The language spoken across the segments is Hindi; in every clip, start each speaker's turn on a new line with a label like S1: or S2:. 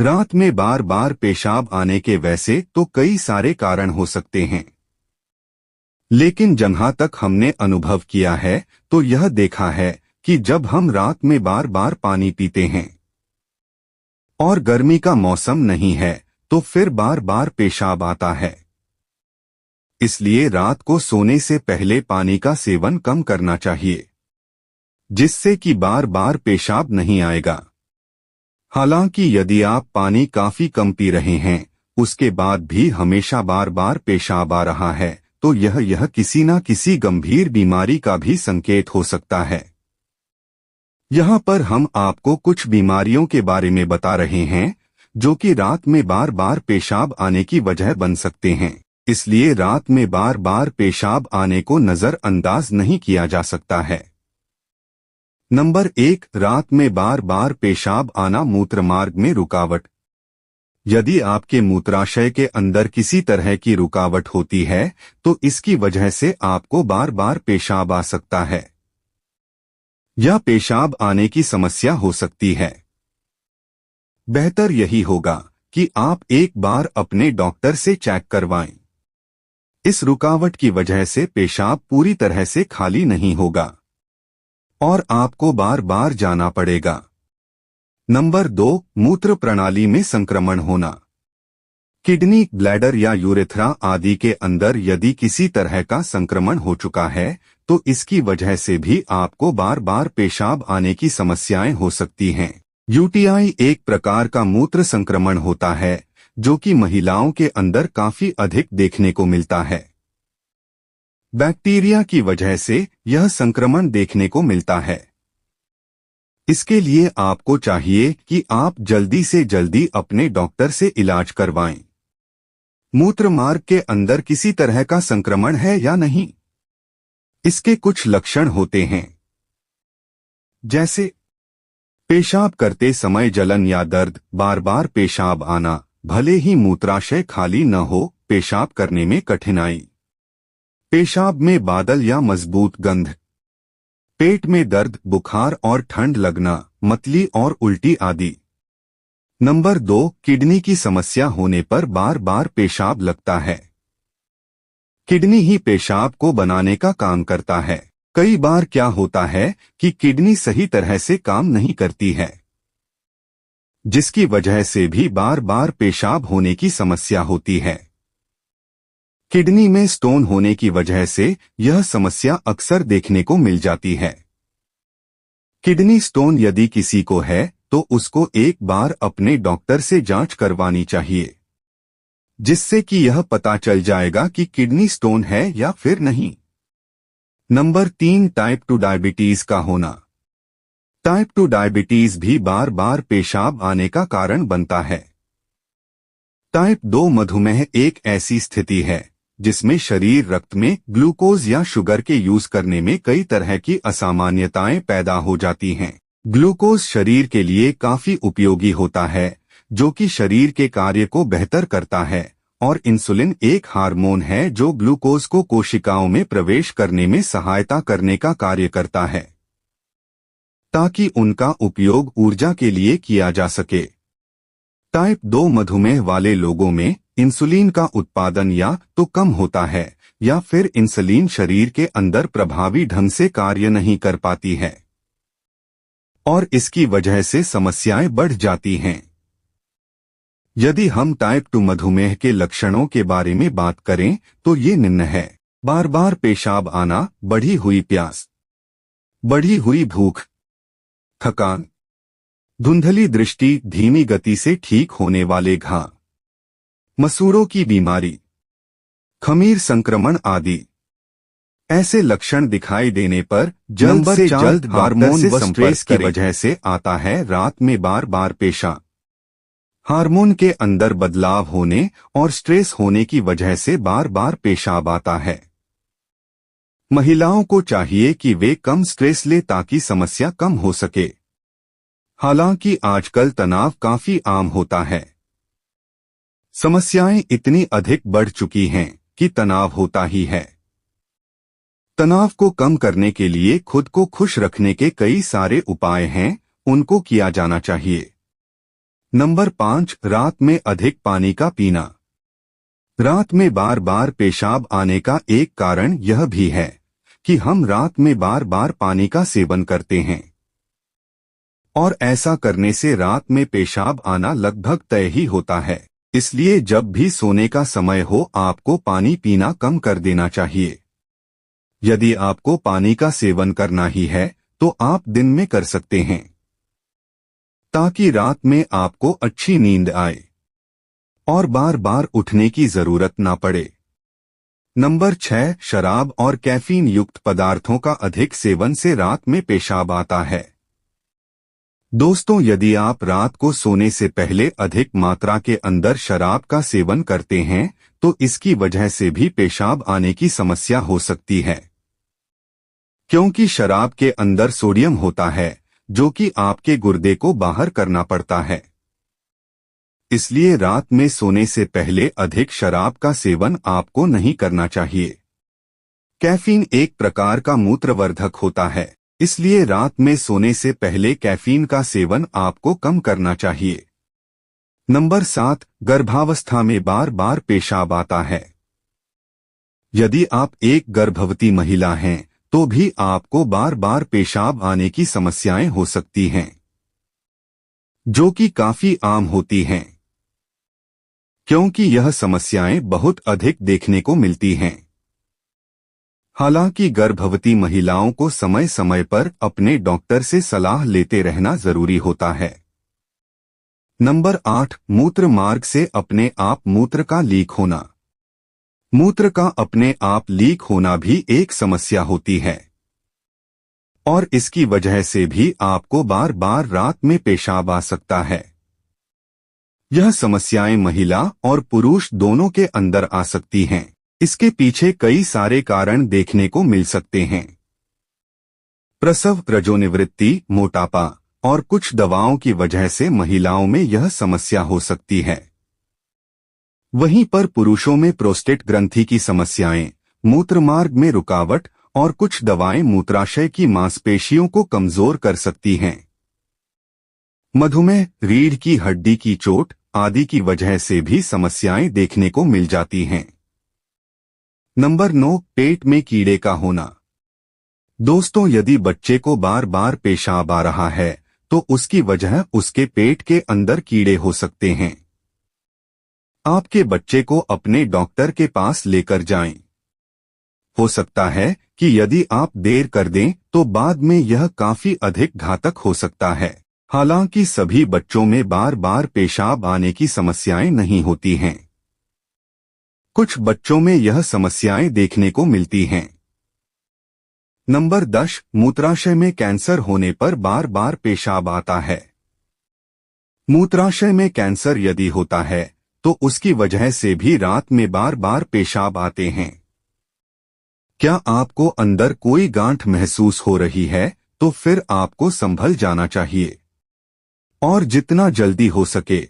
S1: रात में बार बार पेशाब आने के वैसे तो कई सारे कारण हो सकते हैं, लेकिन जहां तक हमने अनुभव किया है तो यह देखा है कि जब हम रात में बार बार पानी पीते हैं और गर्मी का मौसम नहीं है तो फिर बार बार पेशाब आता है। इसलिए रात को सोने से पहले पानी का सेवन कम करना चाहिए, जिससे कि बार बार पेशाब नहीं आएगा। हालांकि यदि आप पानी काफी कम पी रहे हैं, उसके बाद भी हमेशा बार बार पेशाब आ रहा है, तो यह किसी न किसी गंभीर बीमारी का भी संकेत हो सकता है। यहाँ पर हम आपको कुछ बीमारियों के बारे में बता रहे हैं जो कि रात में बार बार पेशाब आने की वजह बन सकते हैं। इसलिए रात में बार बार पेशाब आने को नजरअंदाज नहीं किया जा सकता है। नंबर 1, रात में बार बार पेशाब आना मूत्रमार्ग में रुकावट। यदि आपके मूत्राशय के अंदर किसी तरह की रुकावट होती है तो इसकी वजह से आपको बार बार पेशाब आ सकता है या पेशाब आने की समस्या हो सकती है। बेहतर यही होगा कि आप एक बार अपने डॉक्टर से चेक करवाएं। इस रुकावट की वजह से पेशाब पूरी तरह से खाली नहीं होगा और आपको बार बार जाना पड़ेगा। नंबर 2, मूत्र प्रणाली में संक्रमण होना। किडनी, ब्लैडर या यूरेथ्रा आदि के अंदर यदि किसी तरह का संक्रमण हो चुका है तो इसकी वजह से भी आपको बार बार पेशाब आने की समस्याएं हो सकती हैं। यूटीआई एक प्रकार का मूत्र संक्रमण होता है जो कि महिलाओं के अंदर काफी अधिक देखने को मिलता है। बैक्टीरिया की वजह से यह संक्रमण देखने को मिलता है। इसके लिए आपको चाहिए कि आप जल्दी से जल्दी अपने डॉक्टर से इलाज करवाएं। मूत्र मार्ग के अंदर किसी तरह का संक्रमण है या नहीं, इसके कुछ लक्षण होते हैं, जैसे पेशाब करते समय जलन या दर्द, बार बार पेशाब आना, भले ही मूत्राशय खाली न हो, पेशाब करने में कठिनाई, पेशाब में बादल या मजबूत गंध, पेट में दर्द, बुखार और ठंड लगना, मतली और उल्टी आदि। नंबर 2, किडनी की समस्या होने पर बार बार पेशाब लगता है। किडनी ही पेशाब को बनाने का काम करता है। कई बार क्या होता है कि किडनी सही तरह से काम नहीं करती है, जिसकी वजह से भी बार बार पेशाब होने की समस्या होती है। किडनी में स्टोन होने की वजह से यह समस्या अक्सर देखने को मिल जाती है। किडनी स्टोन यदि किसी को है तो उसको एक बार अपने डॉक्टर से जांच करवानी चाहिए, जिससे कि यह पता चल जाएगा कि किडनी स्टोन है या फिर नहीं। नंबर 3, टाइप 2 डायबिटीज का होना। टाइप 2 डायबिटीज भी बार बार पेशाब आने का कारण बनता है। टाइप 2 मधुमेह एक ऐसी स्थिति है जिसमें शरीर रक्त में ग्लूकोज या शुगर के यूज करने में कई तरह की असामान्यताएं पैदा हो जाती हैं। ग्लूकोज शरीर के लिए काफी उपयोगी होता है, जो कि शरीर के कार्य को बेहतर करता है, और इंसुलिन एक हार्मोन है जो ग्लूकोज को कोशिकाओं में प्रवेश करने में सहायता करने का कार्य करता है, ताकि उनका उपयोग ऊर्जा के लिए किया जा सके। टाइप 2 मधुमेह वाले लोगों में इंसुलिन का उत्पादन या तो कम होता है या फिर इंसुलिन शरीर के अंदर प्रभावी ढंग से कार्य नहीं कर पाती है और इसकी वजह से समस्याएं बढ़ जाती हैं। यदि हम टाइप 2 मधुमेह के लक्षणों के बारे में बात करें तो ये निम्न है: बार बार पेशाब आना, बढ़ी हुई प्यास, बढ़ी हुई भूख, थकान, धुंधली दृष्टि, धीमी गति से ठीक होने वाले घाव, मसूड़ों की बीमारी, खमीर संक्रमण आदि। ऐसे लक्षण दिखाई देने पर जल्द से जल्द हार्मोन व स्ट्रेस की वजह से आता है रात में बार बार पेशाब। हार्मोन के अंदर बदलाव होने और स्ट्रेस होने की वजह से बार बार पेशाब आता है। महिलाओं को चाहिए कि वे कम स्ट्रेस ले ताकि समस्या कम हो सके। हालांकि आजकल तनाव काफी आम होता है। समस्याएं इतनी अधिक बढ़ चुकी हैं कि तनाव होता ही है। तनाव को कम करने के लिए खुद को खुश रखने के कई सारे उपाय हैं, उनको किया जाना चाहिए। नंबर 5, रात में अधिक पानी का पीना। रात में बार बार पेशाब आने का एक कारण यह भी है कि हम रात में बार बार पानी का सेवन करते हैं, और ऐसा करने से रात में पेशाब आना लगभग तय ही होता है। इसलिए जब भी सोने का समय हो आपको पानी पीना कम कर देना चाहिए। यदि आपको पानी का सेवन करना ही है तो आप दिन में कर सकते हैं, ताकि रात में आपको अच्छी नींद आए और बार बार उठने की जरूरत ना पड़े। नंबर 6, शराब और कैफीन युक्त पदार्थों का अधिक सेवन से रात में पेशाब आता है। दोस्तों, यदि आप रात को सोने से पहले अधिक मात्रा के अंदर शराब का सेवन करते हैं तो इसकी वजह से भी पेशाब आने की समस्या हो सकती है, क्योंकि शराब के अंदर सोडियम होता है जो कि आपके गुर्दे को बाहर करना पड़ता है। इसलिए रात में सोने से पहले अधिक शराब का सेवन आपको नहीं करना चाहिए। कैफीन एक प्रकार का मूत्रवर्धक होता है, इसलिए रात में सोने से पहले कैफीन का सेवन आपको कम करना चाहिए। नंबर 7, गर्भावस्था में बार बार पेशाब आता है। यदि आप एक गर्भवती महिला हैं तो भी आपको बार बार पेशाब आने की समस्याएं हो सकती हैं, जो कि काफी आम होती हैं, क्योंकि यह समस्याएं बहुत अधिक देखने को मिलती हैं। हालांकि गर्भवती महिलाओं को समय समय पर अपने डॉक्टर से सलाह लेते रहना जरूरी होता है। नंबर 8, मूत्र मार्ग से अपने आप मूत्र का लीक होना। मूत्र का अपने आप लीक होना भी एक समस्या होती है, और इसकी वजह से भी आपको बार बार रात में पेशाब आ सकता है। यह समस्याएं महिला और पुरुष दोनों के अंदर आ सकती हैं। इसके पीछे कई सारे कारण देखने को मिल सकते हैं। प्रसव, रजोनिवृत्ति, मोटापा और कुछ दवाओं की वजह से महिलाओं में यह समस्या हो सकती है। वहीं पर पुरुषों में प्रोस्टेट ग्रंथि की समस्याएं, मूत्रमार्ग में रुकावट और कुछ दवाएं मूत्राशय की मांसपेशियों को कमजोर कर सकती हैं। मधुमेह, रीढ़ की हड्डी की चोट आदि की वजह से भी समस्याएं देखने को मिल जाती हैं। नंबर 9, पेट में कीड़े का होना। दोस्तों, यदि बच्चे को बार बार पेशाब आ रहा है तो उसकी वजह उसके पेट के अंदर कीड़े हो सकते हैं। आपके बच्चे को अपने डॉक्टर के पास लेकर जाएं। हो सकता है कि यदि आप देर कर दें तो बाद में यह काफी अधिक घातक हो सकता है। हालांकि सभी बच्चों में बार बार पेशाब आने की समस्याएं नहीं होती हैं। कुछ बच्चों में यह समस्याएं देखने को मिलती हैं। नंबर 10, मूत्राशय में कैंसर होने पर बार बार पेशाब आता है। मूत्राशय में कैंसर यदि होता है तो उसकी वजह से भी रात में बार बार पेशाब आते हैं। क्या आपको अंदर कोई गांठ महसूस हो रही है तो फिर आपको संभल जाना चाहिए और जितना जल्दी हो सके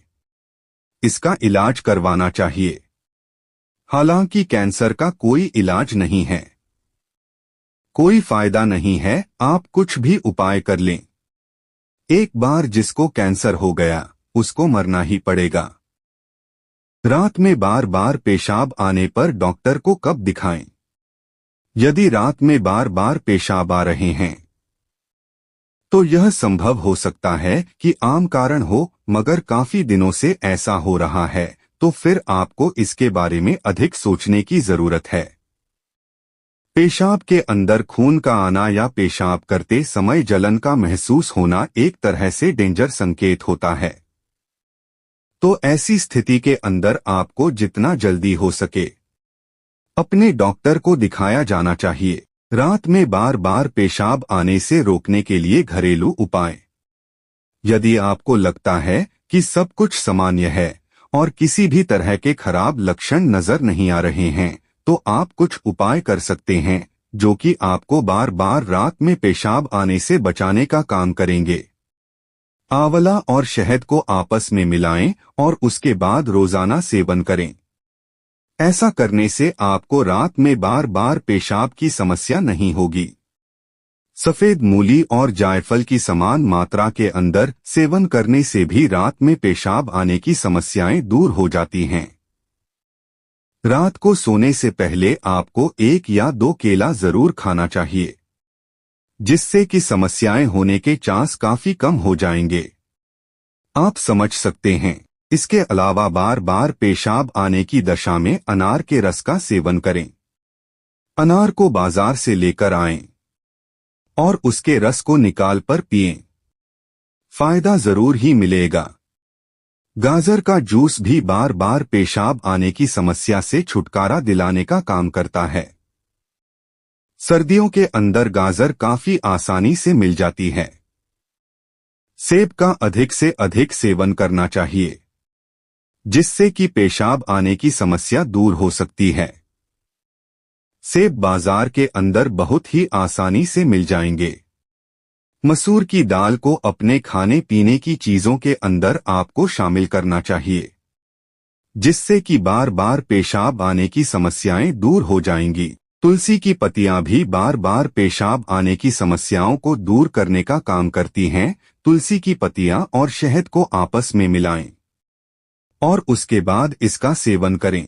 S1: इसका इलाज करवाना चाहिए। हालांकि कैंसर का कोई इलाज नहीं है, कोई फायदा नहीं है, आप कुछ भी उपाय कर लें। एक बार जिसको कैंसर हो गया उसको मरना ही पड़ेगा। रात में बार बार पेशाब आने पर डॉक्टर को कब दिखाएं? यदि रात में बार बार पेशाब आ रहे हैं तो यह संभव हो सकता है कि आम कारण हो, मगर काफी दिनों से ऐसा हो रहा है तो फिर आपको इसके बारे में अधिक सोचने की जरूरत है। पेशाब के अंदर खून का आना या पेशाब करते समय जलन का महसूस होना एक तरह से डेंजर संकेत होता है। तो ऐसी स्थिति के अंदर आपको जितना जल्दी हो सके अपने डॉक्टर को दिखाया जाना चाहिए। रात में बार बार पेशाब आने से रोकने के लिए घरेलू उपाय। यदि आपको लगता है कि सब कुछ सामान्य है और किसी भी तरह के खराब लक्षण नजर नहीं आ रहे हैं तो आप कुछ उपाय कर सकते हैं जो कि आपको बार बार रात में पेशाब आने से बचाने का काम करेंगे। आंवला और शहद को आपस में मिलाएं और उसके बाद रोजाना सेवन करें। ऐसा करने से आपको रात में बार बार पेशाब की समस्या नहीं होगी। सफेद मूली और जायफल की समान मात्रा के अंदर सेवन करने से भी रात में पेशाब आने की समस्याएं दूर हो जाती हैं। रात को सोने से पहले आपको 1 या 2 केला जरूर खाना चाहिए, जिससे कि समस्याएं होने के चांस काफी कम हो जाएंगे। आप समझ सकते हैं। इसके अलावा बार बार पेशाब आने की दशा में अनार के रस का सेवन करें। अनार को बाजार से लेकर आएं और उसके रस को निकाल कर पिएं। फायदा जरूर ही मिलेगा। गाजर का जूस भी बार बार पेशाब आने की समस्या से छुटकारा दिलाने का काम करता है। सर्दियों के अंदर गाजर काफी आसानी से मिल जाती है। सेब का अधिक से अधिक सेवन करना चाहिए, जिससे कि पेशाब आने की समस्या दूर हो सकती है। सेब बाजार के अंदर बहुत ही आसानी से मिल जाएंगे। मसूर की दाल को अपने खाने पीने की चीजों के अंदर आपको शामिल करना चाहिए, जिससे कि बार बार पेशाब आने की समस्याएं दूर हो जाएंगी। तुलसी की पत्तियां भी बार बार पेशाब आने की समस्याओं को दूर करने का काम करती हैं। तुलसी की पत्तियां और शहद को आपस में मिलाएं और उसके बाद इसका सेवन करें।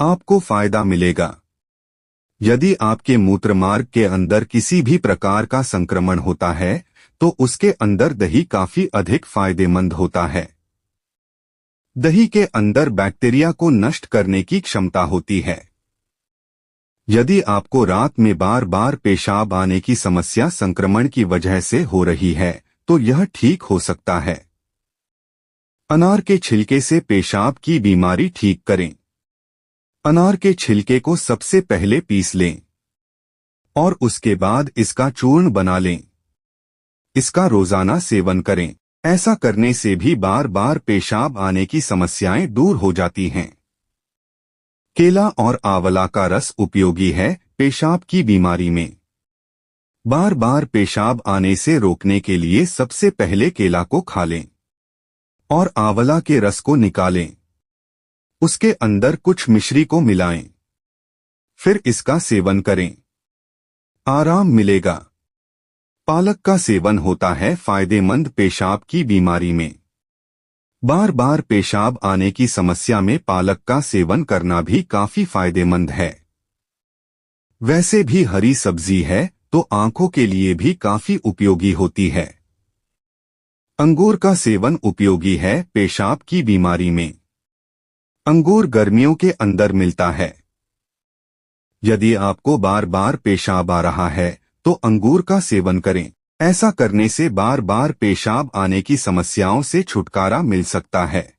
S1: आपको फायदा मिलेगा। यदि आपके मूत्रमार्ग के अंदर किसी भी प्रकार का संक्रमण होता है तो उसके अंदर दही काफी अधिक फायदेमंद होता है। दही के अंदर बैक्टीरिया को नष्ट करने की क्षमता होती है। यदि आपको रात में बार बार पेशाब आने की समस्या संक्रमण की वजह से हो रही है तो यह ठीक हो सकता है। अनार के छिलके से पेशाब की बीमारी ठीक करें। अनार के छिलके को सबसे पहले पीस लें और उसके बाद इसका चूर्ण बना लें। इसका रोजाना सेवन करें। ऐसा करने से भी बार बार पेशाब आने की समस्याएं दूर हो जाती हैं। केला और आंवला का रस उपयोगी है पेशाब की बीमारी में। बार बार पेशाब आने से रोकने के लिए सबसे पहले केला को खा लें और आंवला के रस को निकालें। उसके अंदर कुछ मिश्री को मिलाएं, फिर इसका सेवन करें। आराम मिलेगा। पालक का सेवन होता है फायदेमंद पेशाब की बीमारी में। बार बार पेशाब आने की समस्या में पालक का सेवन करना भी काफी फायदेमंद है। वैसे भी हरी सब्जी है तो आंखों के लिए भी काफी उपयोगी होती है। अंगूर का सेवन उपयोगी है पेशाब की बीमारी में। अंगूर गर्मियों के अंदर मिलता है। यदि आपको बार बार पेशाब आ रहा है तो अंगूर का सेवन करें। ऐसा करने से बार बार पेशाब आने की समस्याओं से छुटकारा मिल सकता है।